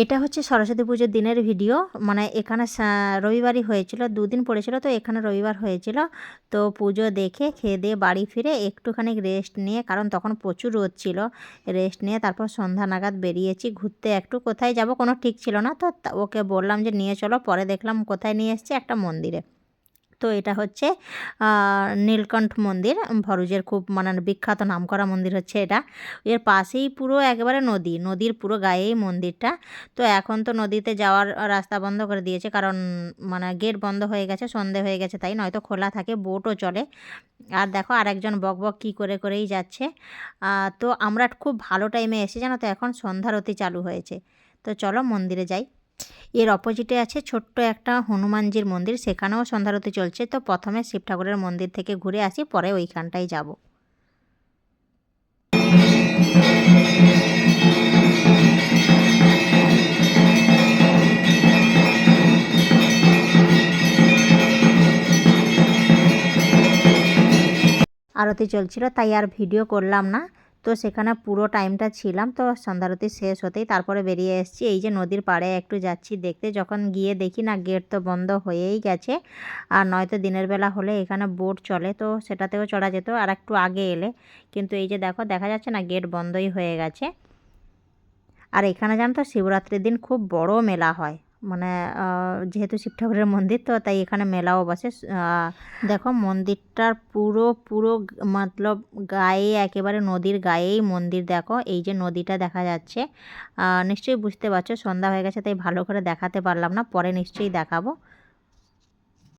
এটা হচ্ছে সরস্বতী পুজোর দিনের ভিডিও। মানে এখানে রবিবারই হয়েছিল, 2 দিন পড়েছিল, তো এখানে রবিবার হয়েছিল। তো পুজো দেখে খেয়ে দিয়ে বাড়ি ফিরে একটুখানি রেস্ট নিয়ে, কারণ তখন প্রচুর রোদ ছিল, রেস্ট নিয়ে তারপর সন্ধ্যা নাগাদ বেরিয়েছি ঘুরতে। একটু কোথায় যাব কোনো ঠিক ছিল না, তো ওকে বললাম যে নিয়ে চলো। পরে দেখলাম কোথায় নিয়ে এসছে, একটা মন্দিরে। তো এটা হচ্ছে নীলকণ্ঠ মন্দির, ভরুচের খুব মানে বিখ্যাত নামকরা মন্দির হচ্ছে এটা। এর পাশেই পুরো একেবারে নদী, নদীর পুরো গায়েই মন্দিরটা। তো এখন তো নদীতে যাওয়ার রাস্তা বন্ধ করে দিয়েছে, কারণ মানে গেট বন্ধ হয়ে গেছে, সন্ধে হয়ে গেছে, তাই নয়তো খোলা থাকে, বোটও চলে। আর দেখো আরেকজন বকবক কী করে করেই যাচ্ছে। তো আমরা খুব ভালো টাইমে এসে, জানো তো, এখন সন্ধ্যারতি চালু হয়েছে। তো চলো মন্দিরে যাই। এর অপোজিটে আছে ছোট্ট একটা হনুমানজির মন্দির, সেখানেও সন্ধ্যারতি চলছে। তো প্রথমে শিব ঠাকুরের মন্দির থেকে ঘুরে আসি, পরে ওইখানটায় যাব। আরতি চলছিল, তাই আর ভিডিও করলাম না। তো সেখানে পুরো টাইমটা ছিলাম। তো সন্ধ্যারতি শেষ হতেই তারপরে বেরিয়ে এসেছি। এই যে নদীর পাড়ে একটু যাচ্ছি দেখতে, যখন গিয়ে দেখি না গেট তো বন্ধ হয়েই গেছে। আর নয়তো দিনের বেলা হলে এখানে বোট চলে, তো সেটাতেও চড়া যেত আর একটু আগে এলে। কিন্তু এই যে দেখো, দেখা যাচ্ছে না গেট বন্ধই হয়ে গেছে। আর এখানে জানো তো শিবরাত্রির দিন খুব বড় মেলা হয়। মানে যেহেতু শিব ঠাকুরের মন্দির, তো তাই এখানে মেলাও বসে। দেখো মন্দিরটার পুরো পুরো মতলব গায়ে, একেবারে নদীর গায়েই মন্দির। দেখো এই যে নদীটা দেখা যাচ্ছে, নিশ্চয়ই বুঝতে পারছো। সন্ধ্যা হয়ে গেছে তাই ভালো করে দেখাতে পারলাম না, পরে নিশ্চয়ই দেখাবো।